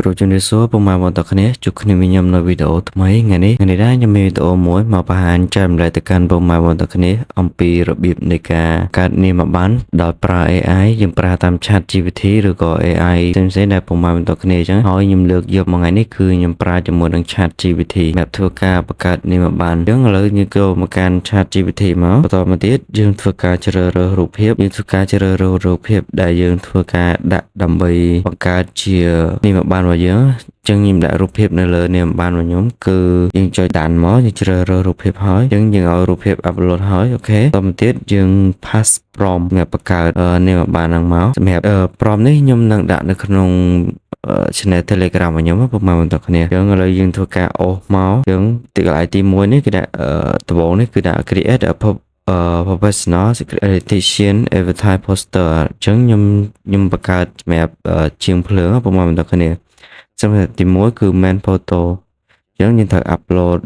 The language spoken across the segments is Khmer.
บជំរាបសួរពុកម៉ែបងប្អូនគ្នាជួបគ្នាវិញខ្ញុំនៅវីដេអូថ្មីថ្ងៃនេះដែរខ្ញុំមានវីដេអូមួយមកបង្ហាញចែកម្លែកទៅកាន់ពុកម៉ែបងប្អូនគ្នាអំពីរបៀបនៃការកើតនាមប័ណ្ណដោយប្រើ AI យើងប្រើតាម Chat GPT ឬក៏ AI ផ្សេងៗដែលពុកម៉ែបងប្អូនគ្នាអញ្ចឹងហើយខ្ញុំលើកយកមកថ្ងៃនេះគឺខ្ញុំប្រើជាមួយនឹង Chat GPT សម្រាប់ធ្វើការបង្កើតនាមប័ណ្ណអញ្ចឹងឥឡូវយើងចូលមកកាន់ Chat GPT មកបន្តមកទៀតយើងធ្វើការជ្រើសរើសរូបភាពយើងធ្វើការជ្រើសរើសរូបភាពដែលយើងធ្វើការដាក់ដើម្បីបង្កើតជានាមប័ណ្ណរបស់យើងចឹងខ្ញុំដាក់រូបភាពនៅលើនាមប័ណ្ណរបស់ខ្ញុំគឺយើងចុចដាក់មកយើងជ្រើសរើសរូបភាពហើយចឹងយើងឲ្យរូបភាព upload ហើយអូខេបន្តមកទៀតយើង pass prompt សម្រាប់បង្កើតនាមប័ណ្ណហ្នឹងមកសម្រាប់prompt នេះខ្ញុំនឹងដាក់នៅក្នុង channel Telegram របស់ខ្ញុំពុកម៉ែបងប្អូនគ្នាចឹងឥឡូវយើងធ្វើការអូសមកចឹងទីកន្លែងទី1នេះគឺដាក់ដំបូងនេះគឺដាក់ create a professional secretarian advertise poster អញ្ចឹងខ្ញុំបង្កើតសម្រាប់ជាងភ្លើងពុកម៉ែបងប្អូនគ្នាសម្រាប់ទី1គឺ main photo អញ្ចឹងយើងត្រូវ upload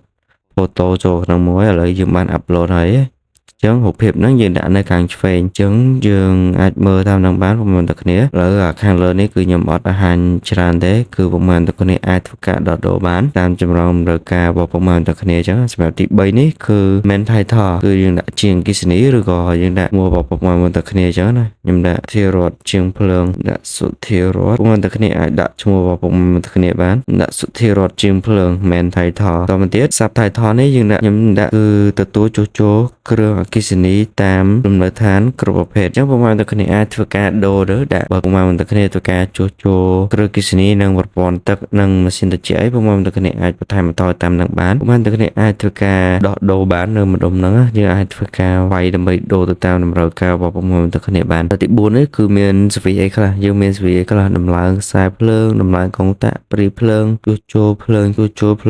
photo ចូលក្នុងមួយឥឡូវយើងបាន upload ហើយអញ្ចឹងរូបភាពហ្នឹងយើងដាក់នៅខាងឆ្វេងអញ្ចឹងយើងអាចមើលតាមនឹងបានពុកម៉ែបងប្អូនគ្នាឥឡូវខាងលើនេះគឺខ្ញុំអត់បង្ហាញច្រើនទេគឺពុកម៉ែបងប្អូនគ្នាអាចធ្វើការដោះដូរបានតាមចំណងតម្រូវការរបស់ពុកម៉ែបងប្អូនគ្នាអញ្ចឹងសម្រាប់ទី3នេះគឺ main title គឺយើងដាក់ជាងអគ្គិសនីឬក៏យើងដាក់ឈ្មោះរបស់ពុកម៉ែបងប្អូនគ្នាអញ្ចឹងណាខ្ញុំដាក់ធារតជាងភ្លើងដាក់សុធារតពុកម៉ែបងប្អូនគ្នាអាចដាក់ឈ្មោះរបស់ពុកម៉ែបងប្អូនគ្នាបានដាក់សុធារតជាងភ្លើង main title តទៅទៀត subtitle នេះយើងដាក់ខ្ញុំដាក់គឺទទួលជួសជុលគ្រឿងអគ្គិសនីតាមលំនៅឋានគ្រប់ប្រភេទអញ្ចឹងពុកម៉ែបងប្អូនគ្នាអាចធ្វើការដូរទៅដាក់បើពុកម៉ែបងប្អូនគ្នាធ្វើការជួសជុលគ្រឿងអគ្គិសនីនិងប្រព័ន្ធទឹកនិងម៉ាស៊ីនត្រជាក់អីពុកម៉ែបងប្អូនគ្នាអាចបន្ថែមបន្តតាមនឹងបានពុកម៉ែបងប្អូនគ្នាអាចធ្វើការដោះដូរបាននៅម្ដុំហ្នឹងយើងអាចធ្វើការវាយដើម្បីដូរទៅតាមតម្រូវការរបស់ពុកម៉ែបងប្អូនគ្នាបានទី4នេះគឺមានសវិអីខ្លះយើងមានសវិអីខ្លះដំឡើងខ្សែភ្លើងដំឡើងកុងតាក់ព្រីភ្លើងជួសជុលភ្ល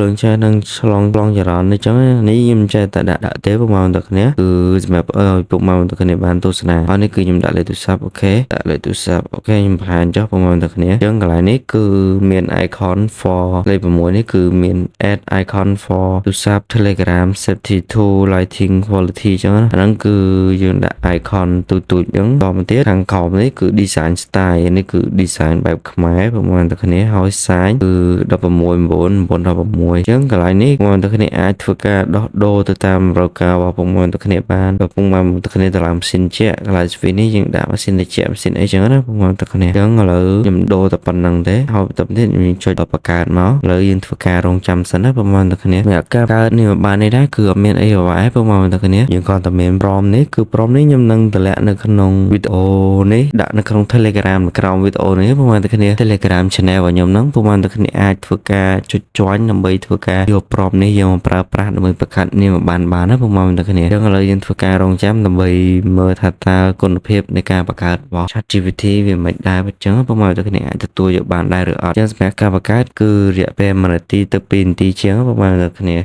ើងចាស់និងឆ្លងប្លង់ចរន្តអញ្ចឹងនេះខ្ញុំចេះតែដាក់ទេពុកម៉ែបងប្អូនគ្នាគឺសម្រាប់ឲ្យពុកម៉ែបងប្អូនគ្នាបានទស្សនាហើយនេះគឺខ្ញុំដាក់លេខទូរស័ព្ទអូខេដាក់លេខទូរស័ព្ទអូខេខ្ញុំបង្ហាញចុះពុកម៉ែបងប្អូនគ្នាអញ្ចឹងកន្លែងនេះគឺមាន icon for លេខ6នេះគឺមាន add icon for ទូរស័ព្ទ Telegram safety to lighting quality អញ្ចឹងអាហ្នឹងគឺយើងដាក់ icon ទូចៗអញ្ចឹងតមកទៀតខាងក្រោមនេះគឺ design style នេះគឺ design បែបខ្មែរពុកម៉ែបងប្អូនគ្នាហើយ size គឺ16:9:16អញ្ចឹងកន្លែងនេះពុកម៉ែបងប្អូនគ្នាអាចធ្វើការដោះដូរទៅតាមតម្រូវការរបស់ពុកម៉ែបងប្អូនគ្នាបានបើពុកម៉ែបងប្អូនគ្នាទៅឡើងម៉ាស៊ីនជែកកន្លែងស្វីនេះយើងដាក់ម៉ាស៊ីនត្រជាក់ម៉ាស៊ីនអីចឹងណាពុកម៉ែបងប្អូនគ្នាអញ្ចឹងឥឡូវខ្ញុំដូរតែប៉ុណ្្នឹងទេហើយបន្ទាប់ទៀតខ្ញុំចុចដល់បង្កើតមកឥឡូវយើងធ្វើការរងចាំសិនណាពុកម៉ែបងប្អូនគ្នាអ្នកកើតនេះបាននេះដែរគឺអត់មានអីអ្វីពុកម៉ែបងប្អូនគ្នាយើងគ្រាន់តែមាន prompt នេះគឺ prompt នេះខ្ញុំនឹងតម្លាក់នៅក្នុងវីដេអូនេះដាក់នៅក្នុង Telegram នៅក្រោមវីដេអូនេះពុកម៉ែបងប្អូនគ្នា Telegram channel របស់ខ្ញុំហ្នឹងពុកម៉ែបងប្អូនគ្នាអាចធ្វើការចុច join ដើម្បីធ្វើការយក prompt នេះយកមកប្រើប្រាស់ដើម្បីបង្កើតនាមប័ណ្ណបានណាពុកម៉ែបងប្អូនគ្នាអញ្ចឹងឥឡូវយើងធ្វើការរងចាំដើម្បីមើលថាតើគុណភាពនៃការបង្កើតរបស់ ChatGPT វាមិនដែរអញ្ចឹងពុកម៉ែបងប្អូនគ្នាអាចទទួលយកបានដែរឬអត់អញ្ចឹងសម្រាប់ការបង្កើតគឺរយៈពេល1នាទីទៅ2នាទីជាងពុកម៉ែបងប្អូនគ្នា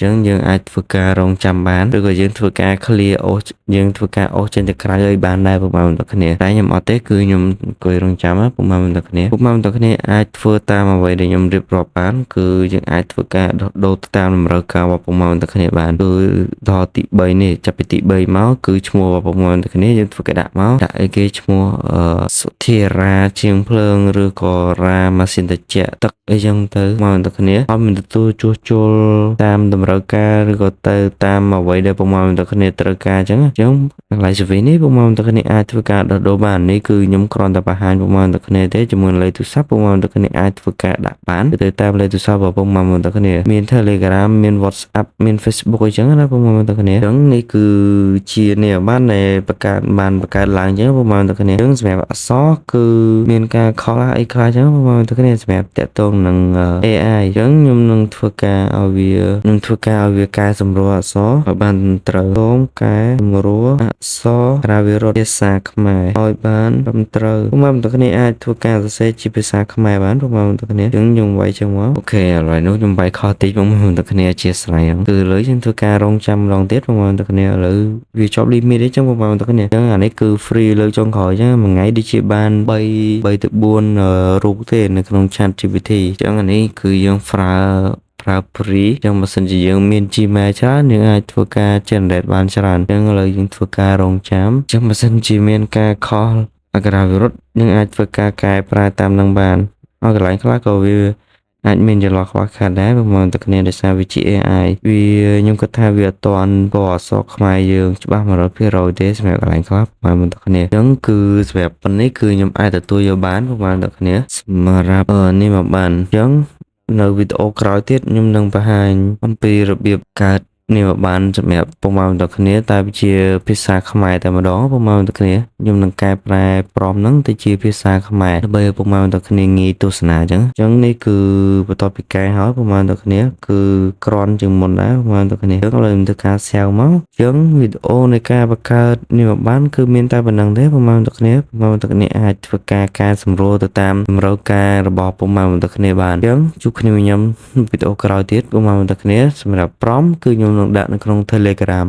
អញ្ចឹងយើងអាចធ្វើការរងចាំបានឬក៏យើងធ្វើការ clear អូសយើងធ្វើការអូសចេញទៅក្រៅឲ្យបានដែរពុកម៉ែបងប្អូនគ្នាតែខ្ញុំអត់ទេគឺខ្ញុំអង្គុយរងចាំពុកម៉ែបងប្អូនគ្នាអាចធ្វើតាមអ្វីដែលខ្ញុំរៀបរាប់បានគឺយើងអាចធ្វើការដោះដូរតាមតម្រូវការរបស់ពុកម៉ែបងប្អូនគ្នាបានគឺដល់ទី3នេះចាប់ពីទី3មកគឺឈ្មោះរបស់ពុកម៉ែបងប្អូនគ្នាយើងធ្វើការដាក់មកដាក់អីគេឈ្មោះសុធារាជាងភ្លើងឬក៏រាម៉ាស៊ីនត្រជាក់ទឹកអីចឹងទៅមកបងប្អូនគ្នាឲ្យមិនទទួលជួសជុលតាមតម្រូវការឬក៏ទៅតាមអ្វីដែលពុកម៉ែបងប្អូនគ្នាត្រូវការអញ្ចឹងកន្លែងសវិនេះពុកម៉ែបងប្អូនគ្នាអាចធ្វើការដោះដូរបាននេះគឺខ្ញុំគ្រាន់តែបង្ហាញពុកម៉ែបងប្អូនគ្នាទេជាមួយលេខទូរស័ព្ទពុកម៉ែបងប្អូនគ្នាអាចធ្វើការដាក់បានទៅតាមលេខទូរស័ព្ទរបស់ពុកម៉ែបងប្អូនគ្នាមាន Telegram មាន WhatsApp មាន Facebook អញ្ចឹងណាពុកម៉ែបងប្អូនគ្នាអញ្ចឹងនេះគឺជានាមប័ណ្ណដែលបង្កើតឡើងអញ្ចឹងពុកម៉ែបងប្អូនគ្នាអញ្ចឹងសម្រាប់អក្សរគឺមានការខុសអីខ្លះអញ្ចឹងពុកម៉ែបងប្អូនគ្នាសម្រាប់តាក់ទងនឹង AI អញ្ចឹងខ្ញុំនឹងធ្វើការឲ្យវាកែសម្រួលអក្សរឲ្យបានត្រូវសូមកែសម្រួលអក្សររាវិរុទ្ធភាសាខ្មែរឲ្យបានត្រឹមត្រូវពុកម៉ែបងប្អូនគ្នាអាចធ្វើការសរសេរជាភាសាខ្មែរបានពុកម៉ែបងប្អូនគ្នាអញ្ចឹងខ្ញុំវាយចឹងមកអូខេឥឡូវនោះខ្ញុំវាយខុសតិចពុកម៉ែបងប្អូនគ្នាអធ្យាស្រ័យគឺឥឡូវយើងធ្វើការរងចាំម្ដងទៀតពុកម៉ែបងប្អូនគ្នាឥឡូវវាជាប់ limit អីចឹងពុកម៉ែបងប្អូនគ្នាអញ្ចឹងអានេះគឺ free លើចុងក្រោយអញ្ចឹងមួយថ្ងៃដូចជាបាន3ទៅ4រូបទេនៅក្នុង Chat GPT អញ្ចឹងអានេះគឺយើងប្រើfree ចឹងបើសិនជាយើងមាន Gmail ច្រើនយើងអាចធ្វើការ generate បានច្រើនអញ្ចឹងឥឡូវយើងធ្វើការរងចាំអញ្ចឹងបើសិនជាមានការខុសអក្ខរាវិរុទ្ធយើងអាចធ្វើការកែប្រែតាមនឹងបាន ហើយកន្លែងខ្លះក៏វាអាចមានចន្លោះខ្វះខាតដែរប្រហែលតែគ្នាដោយសារវាជា AI វាខ្ញុំគិតថាវាអត់ទាន់ពណ៌អក្សរខ្មែរយើងច្បាស់100%ទេសម្រាប់កន្លែងខ្លះប្រហែលតែគ្នាអញ្ចឹងគឺសម្រាប់ប៉ុណ្នេះគឺខ្ញុំអាចទទួលយកបានប្រហែលតែគ្នាសម្រាប់នេះមកបានអញ្ចឹងនៅវីដេអូក្រោយទៀតខ្ញុំនឹងបង្ហាញអំពីរបៀបកើតនេះមកបានសម្រាប់ពុកម៉ែបងប្អូនគ្នាតែវាជាភាសាខ្មែរតែម្ដងពុកម៉ែបងប្អូនគ្នាខ្ញុំនឹងកែប្រែប្រមហ្នឹងទៅជាភាសាខ្មែរដើម្បីឲ្យពុកម៉ែបងប្អូនគ្នាងាយទស្សនាអញ្ចឹងនេះគឺបន្ទាប់ពីកែហើយពុកម៉ែបងប្អូនគ្នាគឺក្រន់ជាងមុនដែរពុកម៉ែបងប្អូនគ្នាឥឡូវខ្ញុំធ្វើការសែវមកអញ្ចឹងវីដេអូនៃការបង្កើតនេះមកបានគឺមានតែប៉ុណ្្នឹងទេពុកម៉ែបងប្អូនគ្នាពុកម៉ែបងប្អូនគ្នាអាចធ្វើការកែសម្រួលទៅតាមតម្រូវការរបស់ពុកម៉ែបងប្អូនគ្នាបានអញ្ចឹងជួបគ្នាខ្ញុំវីដេអូក្រោយទៀតពុកម៉ែបងប្អូនគ្នាសម្រាប់ប្រមគឺខ្ញុំនឹងដាក់នៅក្នុង Telegram